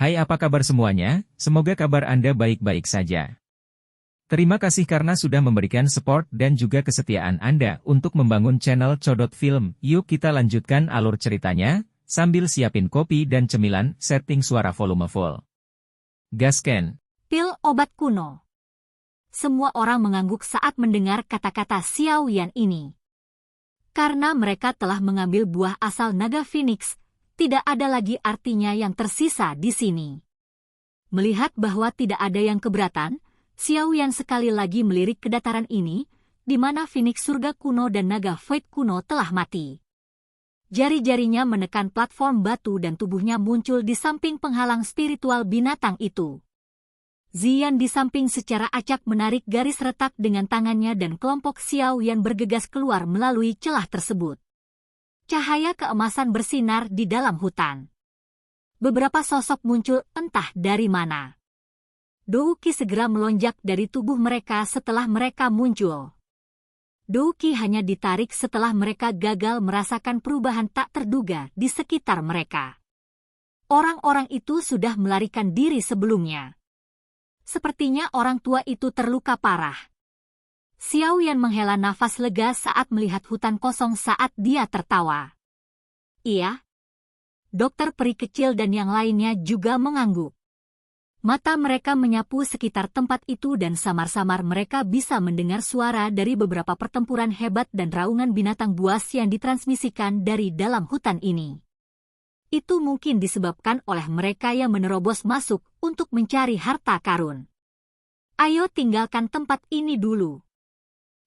Hai, apa kabar semuanya? Semoga kabar Anda baik-baik saja. Terima kasih karena sudah memberikan support dan juga kesetiaan Anda untuk membangun channel Codot Film. Yuk kita lanjutkan alur ceritanya, sambil siapin kopi dan cemilan, setting suara volume full. Gasken. Pil obat kuno. Semua orang mengangguk saat mendengar kata-kata Xiao Yan ini. Karena mereka telah mengambil buah asal naga Phoenix, tidak ada lagi artinya yang tersisa di sini. Melihat bahwa tidak ada yang keberatan, Xiao Yan sekali lagi melirik ke dataran ini, di mana Phoenix surga kuno dan naga Void kuno telah mati. Jari-jarinya menekan platform batu dan tubuhnya muncul di samping penghalang spiritual binatang itu. Ziyan di samping secara acak menarik garis retak dengan tangannya dan kelompok Xiao Yan bergegas keluar melalui celah tersebut. Cahaya keemasan bersinar di dalam hutan. Beberapa sosok muncul entah dari mana. Douki segera melonjak dari tubuh mereka setelah mereka muncul. Douki hanya ditarik setelah mereka gagal merasakan perubahan tak terduga di sekitar mereka. Orang-orang itu sudah melarikan diri sebelumnya. Sepertinya orang tua itu terluka parah. Xiao Yan menghela nafas lega saat melihat hutan kosong saat dia tertawa. Iya. Dokter peri kecil dan yang lainnya juga mengangguk. Mata mereka menyapu sekitar tempat itu dan samar-samar mereka bisa mendengar suara dari beberapa pertempuran hebat dan raungan binatang buas yang ditransmisikan dari dalam hutan ini. Itu mungkin disebabkan oleh mereka yang menerobos masuk untuk mencari harta karun. Ayo tinggalkan tempat ini dulu.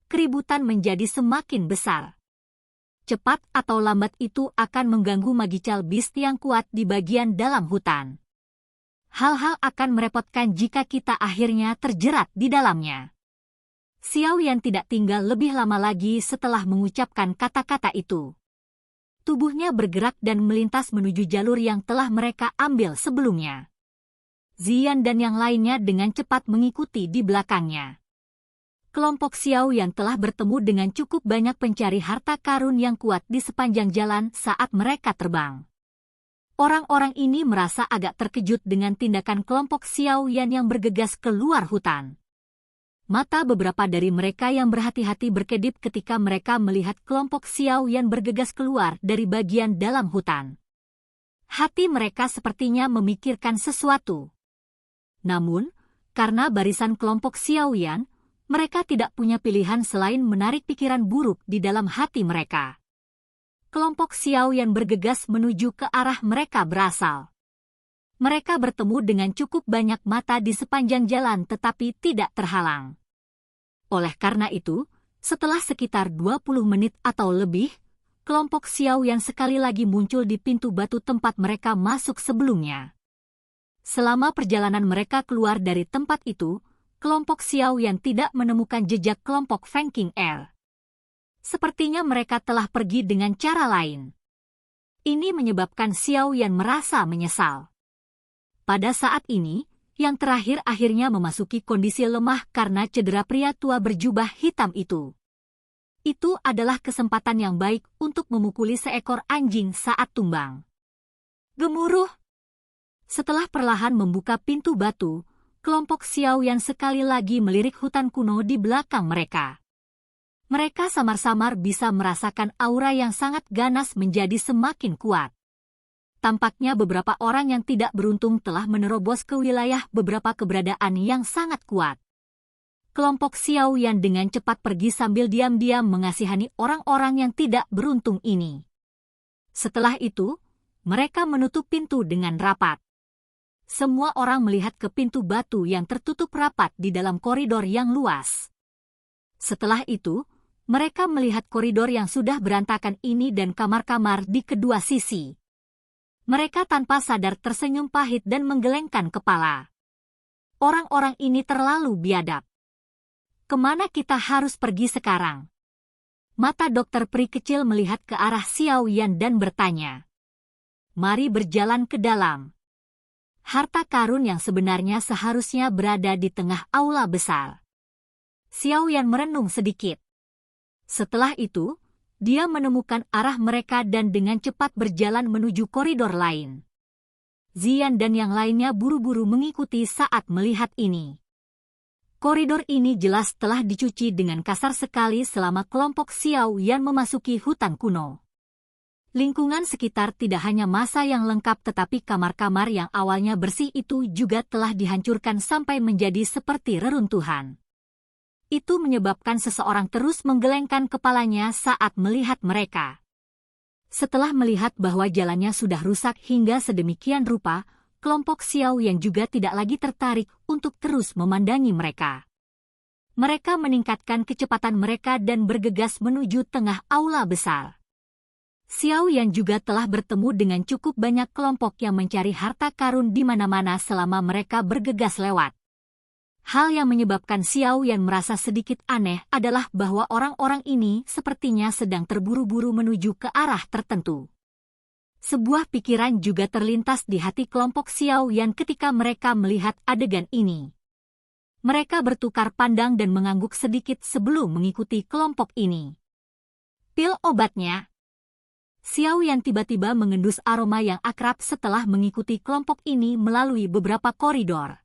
Keributan menjadi semakin besar. Cepat atau lambat itu akan mengganggu Magical Beast yang kuat di bagian dalam hutan. Hal-hal akan merepotkan jika kita akhirnya terjerat di dalamnya. Xiao Yan tidak tinggal lebih lama lagi setelah mengucapkan kata-kata itu. Tubuhnya bergerak dan melintas menuju jalur yang telah mereka ambil sebelumnya. Ziyan dan yang lainnya dengan cepat mengikuti di belakangnya. Kelompok Xiao Yan telah bertemu dengan cukup banyak pencari harta karun yang kuat di sepanjang jalan saat mereka terbang. Orang-orang ini merasa agak terkejut dengan tindakan kelompok Xiao Yan yang bergegas keluar hutan. Mata beberapa dari mereka yang berhati-hati berkedip ketika mereka melihat kelompok Xiao Yan bergegas keluar dari bagian dalam hutan. Hati mereka sepertinya memikirkan sesuatu. Namun, karena barisan kelompok Xiao Yan, mereka tidak punya pilihan selain menarik pikiran buruk di dalam hati mereka. Kelompok Xiao Yan bergegas menuju ke arah mereka berasal. Mereka bertemu dengan cukup banyak mata di sepanjang jalan tetapi tidak terhalang. Oleh karena itu, setelah sekitar 20 menit atau lebih, kelompok Xiao Yan sekali lagi muncul di pintu batu tempat mereka masuk sebelumnya. Selama perjalanan mereka keluar dari tempat itu, kelompok Xiao Yan tidak menemukan jejak kelompok Feng King Air. Sepertinya mereka telah pergi dengan cara lain. Ini menyebabkan Xiao Yan merasa menyesal. Pada saat ini, yang terakhir akhirnya memasuki kondisi lemah karena cedera pria tua berjubah hitam itu. Itu adalah kesempatan yang baik untuk memukuli seekor anjing saat tumbang. Gemuruh! Setelah perlahan membuka pintu batu, kelompok Xiao Yan sekali lagi melirik hutan kuno di belakang mereka. Mereka samar-samar bisa merasakan aura yang sangat ganas menjadi semakin kuat. Tampaknya beberapa orang yang tidak beruntung telah menerobos ke wilayah beberapa keberadaan yang sangat kuat. Kelompok Xiao Yan dengan cepat pergi sambil diam-diam mengasihani orang-orang yang tidak beruntung ini. Setelah itu, mereka menutup pintu dengan rapat. Semua orang melihat ke pintu batu yang tertutup rapat di dalam koridor yang luas. Setelah itu, mereka melihat koridor yang sudah berantakan ini dan kamar-kamar di kedua sisi. Mereka tanpa sadar tersenyum pahit dan menggelengkan kepala. Orang-orang ini terlalu biadab. Kemana kita harus pergi sekarang? Mata dokter peri kecil melihat ke arah Xiao Yan dan bertanya. Mari berjalan ke dalam. Harta karun yang sebenarnya seharusnya berada di tengah aula besar. Xiao Yan merenung sedikit. Setelah itu, dia menemukan arah mereka dan dengan cepat berjalan menuju koridor lain. Zian dan yang lainnya buru-buru mengikuti saat melihat ini. Koridor ini jelas telah dicuci dengan kasar sekali selama kelompok Xiao Yan memasuki hutan kuno. Lingkungan sekitar tidak hanya masa yang lengkap tetapi kamar-kamar yang awalnya bersih itu juga telah dihancurkan sampai menjadi seperti reruntuhan. Itu menyebabkan seseorang terus menggelengkan kepalanya saat melihat mereka. Setelah melihat bahwa jalannya sudah rusak hingga sedemikian rupa, kelompok Xiao yang juga tidak lagi tertarik untuk terus memandangi mereka. Mereka meningkatkan kecepatan mereka dan bergegas menuju tengah aula besar. Xiao yang juga telah bertemu dengan cukup banyak kelompok yang mencari harta karun di mana-mana selama mereka bergegas lewat. Hal yang menyebabkan Xiao Yan merasa sedikit aneh adalah bahwa orang-orang ini sepertinya sedang terburu-buru menuju ke arah tertentu. Sebuah pikiran juga terlintas di hati kelompok Xiao Yan ketika mereka melihat adegan ini. Mereka bertukar pandang dan mengangguk sedikit sebelum mengikuti kelompok ini. Pil obatnya. Xiao Yan tiba-tiba mengendus aroma yang akrab setelah mengikuti kelompok ini melalui beberapa koridor.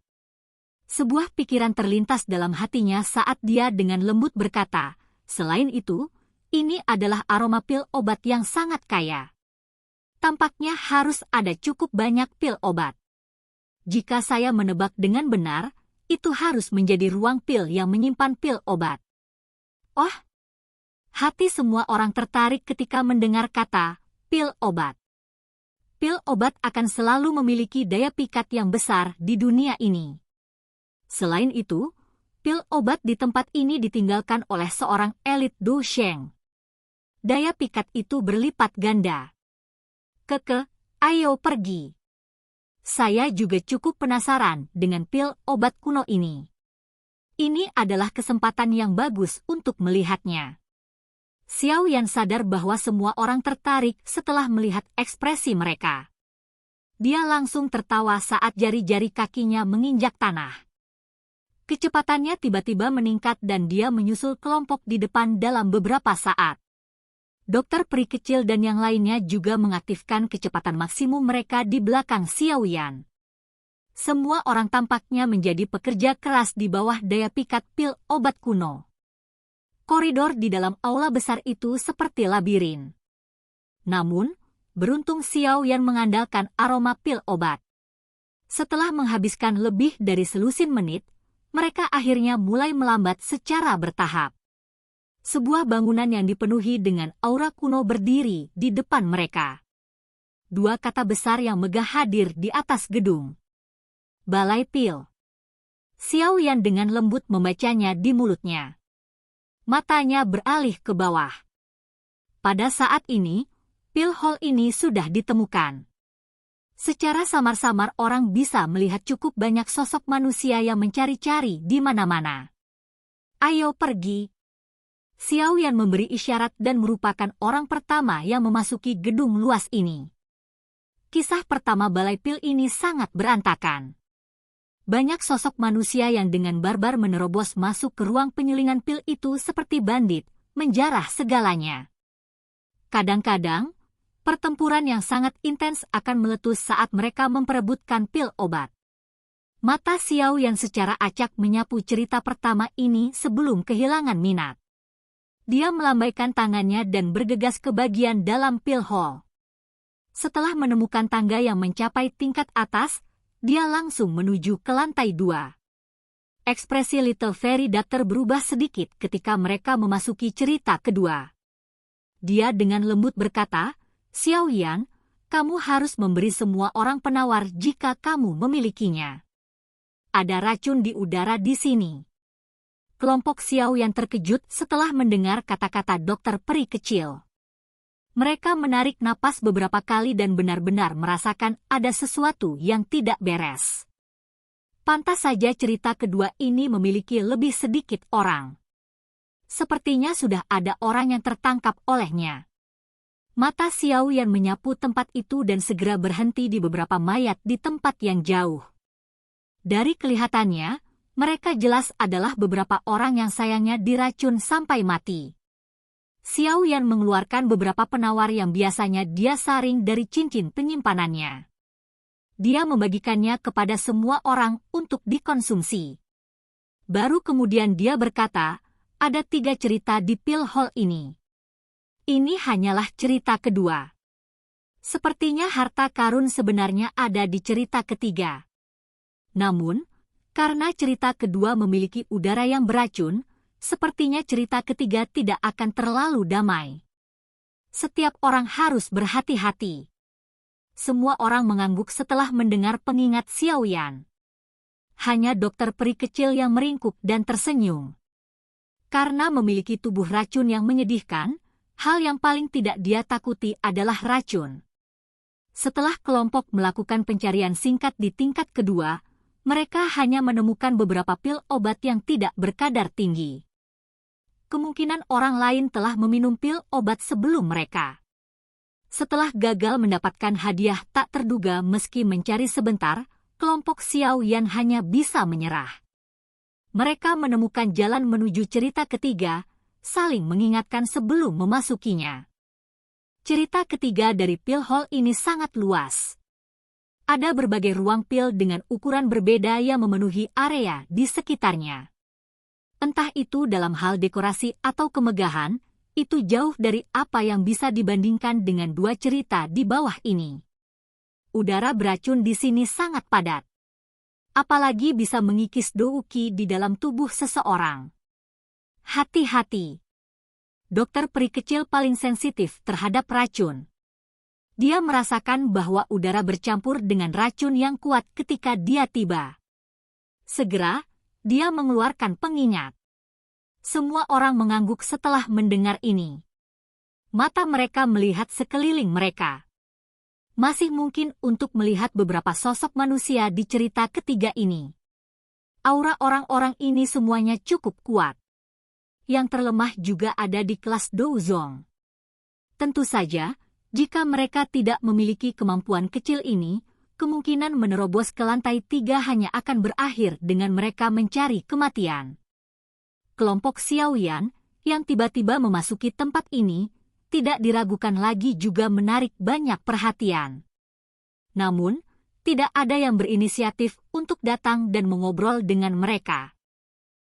Sebuah pikiran terlintas dalam hatinya saat dia dengan lembut berkata, selain itu, ini adalah aroma pil obat yang sangat kaya. Tampaknya harus ada cukup banyak pil obat. Jika saya menebak dengan benar, itu harus menjadi ruang pil yang menyimpan pil obat. Oh, hati semua orang tertarik ketika mendengar kata pil obat. Pil obat akan selalu memiliki daya pikat yang besar di dunia ini. Selain itu, pil obat di tempat ini ditinggalkan oleh seorang elit Du Sheng. Daya pikat itu berlipat ganda. Ayo pergi. Saya juga cukup penasaran dengan pil obat kuno ini. Ini adalah kesempatan yang bagus untuk melihatnya. Xiao Yan sadar bahwa semua orang tertarik setelah melihat ekspresi mereka. Dia langsung tertawa saat jari-jari kakinya menginjak tanah. Kecepatannya tiba-tiba meningkat dan dia menyusul kelompok di depan dalam beberapa saat. Dokter peri kecil dan yang lainnya juga mengaktifkan kecepatan maksimum mereka di belakang Xiao Yan. Semua orang tampaknya menjadi pekerja keras di bawah daya pikat pil obat kuno. Koridor di dalam aula besar itu seperti labirin. Namun, beruntung Xiao Yan mengandalkan aroma pil obat. Setelah menghabiskan lebih dari selusin menit, mereka akhirnya mulai melambat secara bertahap. Sebuah bangunan yang dipenuhi dengan aura kuno berdiri di depan mereka. Dua kata besar yang megah hadir di atas gedung. Balai Pil. Xiao Yan dengan lembut membacanya di mulutnya. Matanya beralih ke bawah. Pada saat ini, pil hall ini sudah ditemukan. Secara samar-samar orang bisa melihat cukup banyak sosok manusia yang mencari-cari di mana-mana. Ayo pergi. Xiao Yan memberi isyarat dan merupakan orang pertama yang memasuki gedung luas ini. Kisah pertama balai pil ini sangat berantakan. Banyak sosok manusia yang dengan barbar menerobos masuk ke ruang penyulingan pil itu seperti bandit, menjarah segalanya. Kadang-kadang, pertempuran yang sangat intens akan meletus saat mereka memperebutkan pil obat. Mata Xiao Yan secara acak menyapu cerita pertama ini sebelum kehilangan minat. Dia melambaikan tangannya dan bergegas ke bagian dalam pil hall. Setelah menemukan tangga yang mencapai tingkat atas, dia langsung menuju ke lantai 2. Ekspresi Little Fairy Doctor berubah sedikit ketika mereka memasuki cerita kedua. Dia dengan lembut berkata, Xiao Yan, kamu harus memberi semua orang penawar jika kamu memilikinya. Ada racun di udara di sini. Kelompok Xiao Yan terkejut setelah mendengar kata-kata dokter peri kecil. Mereka menarik napas beberapa kali dan benar-benar merasakan ada sesuatu yang tidak beres. Pantas saja cerita kedua ini memiliki lebih sedikit orang. Sepertinya sudah ada orang yang tertangkap olehnya. Mata Xiao Yan menyapu tempat itu dan segera berhenti di beberapa mayat di tempat yang jauh. Dari kelihatannya, mereka jelas adalah beberapa orang yang sayangnya diracun sampai mati. Xiao Yan mengeluarkan beberapa penawar yang biasanya dia saring dari cincin penyimpanannya. dia membagikannya kepada semua orang untuk dikonsumsi. Baru kemudian dia berkata, ada 3 cerita di pil hall ini. Ini hanyalah cerita kedua. Sepertinya harta karun sebenarnya ada di cerita ketiga. Namun, karena cerita kedua memiliki udara yang beracun, sepertinya cerita ketiga tidak akan terlalu damai. Setiap orang harus berhati-hati. Semua orang mengangguk setelah mendengar pengingat Xiao Yan. Hanya dokter peri kecil yang meringkuk dan tersenyum. Karena memiliki tubuh racun yang menyedihkan, hal yang paling tidak dia takuti adalah racun. Setelah kelompok melakukan pencarian singkat di tingkat kedua, mereka hanya menemukan beberapa pil obat yang tidak berkadar tinggi. Kemungkinan orang lain telah meminum pil obat sebelum mereka. Setelah gagal mendapatkan hadiah tak terduga meski mencari sebentar, kelompok Xiao Yan hanya bisa menyerah. Mereka menemukan jalan menuju cerita ketiga, saling mengingatkan sebelum memasukinya. Cerita ketiga dari pil hall ini sangat luas. Ada berbagai ruang pil dengan ukuran berbeda yang memenuhi area di sekitarnya. Entah itu dalam hal dekorasi atau kemegahan, itu jauh dari apa yang bisa dibandingkan dengan 2 cerita di bawah ini. Udara beracun di sini sangat padat. Apalagi bisa mengikis douki di dalam tubuh seseorang. Hati-hati. Dokter peri kecil paling sensitif terhadap racun. Dia merasakan bahwa udara bercampur dengan racun yang kuat ketika dia tiba. Segera, dia mengeluarkan pengingat. Semua orang mengangguk setelah mendengar ini. Mata mereka melihat sekeliling mereka. Masih mungkin untuk melihat beberapa sosok manusia di cerita ketiga ini. Aura orang-orang ini semuanya cukup kuat. Yang terlemah juga ada di kelas Douzong. Tentu saja, jika mereka tidak memiliki kemampuan kecil ini, kemungkinan menerobos ke lantai 3 hanya akan berakhir dengan mereka mencari kematian. Kelompok Xiao Yan, yang tiba-tiba memasuki tempat ini, tidak diragukan lagi juga menarik banyak perhatian. Namun, tidak ada yang berinisiatif untuk datang dan mengobrol dengan mereka.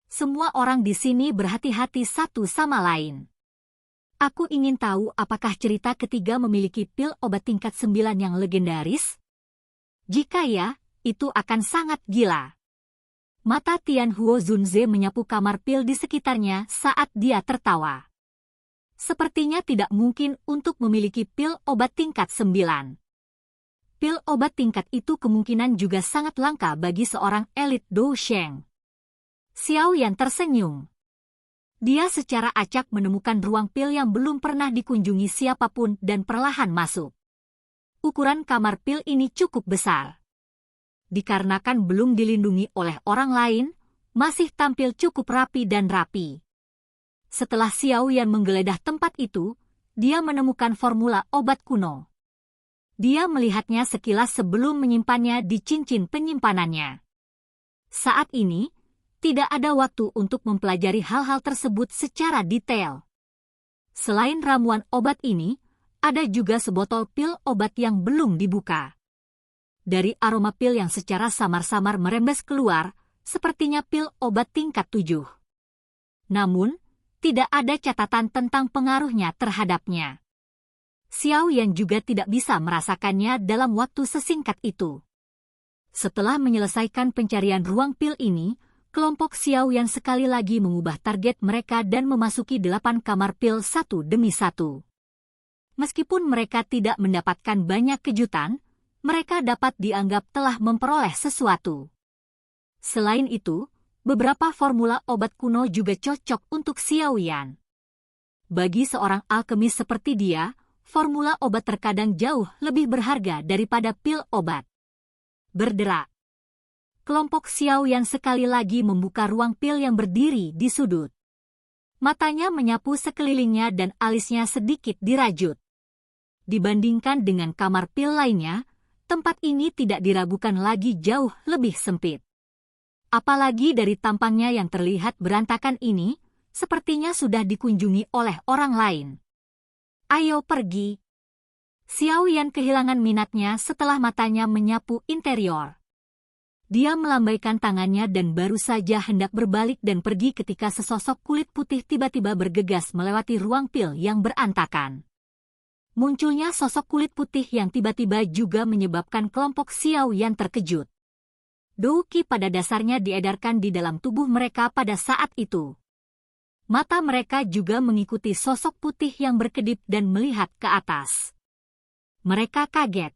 Semua orang di sini berhati-hati satu sama lain. Aku ingin tahu apakah cerita ketiga memiliki pil obat tingkat 9 yang legendaris? Jika ya, itu akan sangat gila. Mata Tian Huo Zunze menyapu kamar pil di sekitarnya saat dia tertawa. Sepertinya tidak mungkin untuk memiliki pil obat tingkat 9. Pil obat tingkat itu kemungkinan juga sangat langka bagi seorang elit Dou Sheng. Xiao Yan tersenyum. Dia secara acak menemukan ruang pil yang belum pernah dikunjungi siapapun dan perlahan masuk. Ukuran kamar pil ini cukup besar. Dikarenakan belum dilindungi oleh orang lain, masih tampil cukup rapi dan rapi. Setelah Xiao Yan menggeledah tempat itu, dia menemukan formula obat kuno. Dia melihatnya sekilas sebelum menyimpannya di cincin penyimpanannya. Saat ini, tidak ada waktu untuk mempelajari hal-hal tersebut secara detail. Selain ramuan obat ini, ada juga sebotol pil obat yang belum dibuka. Dari aroma pil yang secara samar-samar merembes keluar, sepertinya pil obat tingkat 7. Namun, tidak ada catatan tentang pengaruhnya terhadapnya. Xiao Yan juga tidak bisa merasakannya dalam waktu sesingkat itu. Setelah menyelesaikan pencarian ruang pil ini, kelompok Xiao Yan sekali lagi mengubah target mereka dan memasuki 8 kamar pil satu demi satu. Meskipun mereka tidak mendapatkan banyak kejutan, mereka dapat dianggap telah memperoleh sesuatu. Selain itu, beberapa formula obat kuno juga cocok untuk Xiao Yan. Bagi seorang alkemis seperti dia, formula obat terkadang jauh lebih berharga daripada pil obat. Berderak. Kelompok Xiao Yan sekali lagi membuka ruang pil yang berdiri di sudut. Matanya menyapu sekelilingnya dan alisnya sedikit dirajut. Dibandingkan dengan kamar pil lainnya, tempat ini tidak diragukan lagi jauh lebih sempit. Apalagi dari tampangnya yang terlihat berantakan ini, sepertinya sudah dikunjungi oleh orang lain. Ayo pergi. Xiao Yan kehilangan minatnya setelah matanya menyapu interior. Dia melambaikan tangannya dan baru saja hendak berbalik dan pergi ketika sesosok kulit putih tiba-tiba bergegas melewati ruang pil yang berantakan. Munculnya sosok kulit putih yang tiba-tiba juga menyebabkan kelompok Xiao Yan terkejut. Dou Qi pada dasarnya diedarkan di dalam tubuh mereka pada saat itu. Mata mereka juga mengikuti sosok putih yang berkedip dan melihat ke atas. Mereka kaget.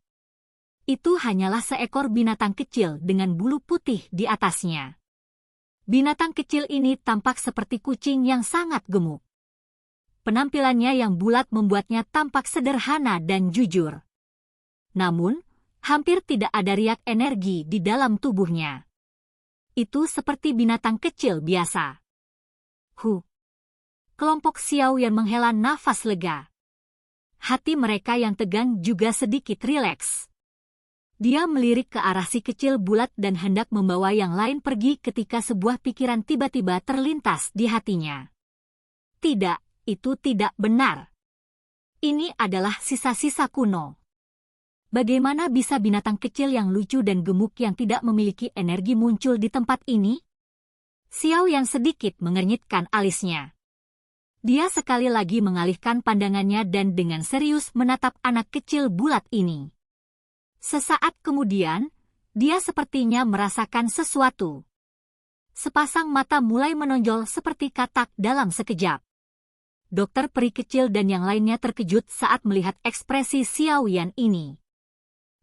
Itu hanyalah seekor binatang kecil dengan bulu putih di atasnya. Binatang kecil ini tampak seperti kucing yang sangat gemuk. Penampilannya yang bulat membuatnya tampak sederhana dan jujur. Namun, hampir tidak ada riak energi di dalam tubuhnya. Itu seperti binatang kecil biasa. Kelompok Xiao Yan menghela nafas lega. Hati mereka yang tegang juga sedikit rileks. Dia melirik ke arah si kecil bulat dan hendak membawa yang lain pergi ketika sebuah pikiran tiba-tiba terlintas di hatinya. Tidak, itu tidak benar. Ini adalah sisa-sisa kuno. Bagaimana bisa binatang kecil yang lucu dan gemuk yang tidak memiliki energi muncul di tempat ini? Xiao yang sedikit mengernyitkan alisnya. Dia sekali lagi mengalihkan pandangannya dan dengan serius menatap anak kecil bulat ini. Sesaat kemudian, dia sepertinya merasakan sesuatu. Sepasang mata mulai menonjol seperti katak dalam sekejap. Dokter peri kecil dan yang lainnya terkejut saat melihat ekspresi Xiao Yan ini.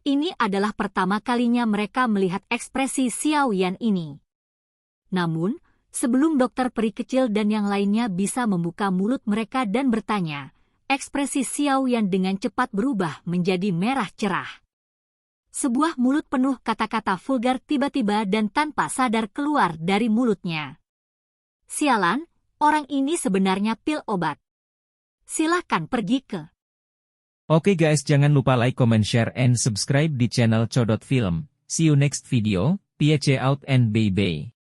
Ini adalah pertama kalinya mereka melihat ekspresi Xiao Yan ini. Namun, sebelum dokter peri kecil dan yang lainnya bisa membuka mulut mereka dan bertanya, ekspresi Xiao Yan dengan cepat berubah menjadi merah cerah. Sebuah mulut penuh kata-kata vulgar tiba-tiba dan tanpa sadar keluar dari mulutnya. Sialan, orang ini sebenarnya pil obat. Silahkan pergi ke. Oke guys, jangan lupa like, comment, share, and subscribe di channel Codot Film. See you next video, peace out and bye-bye.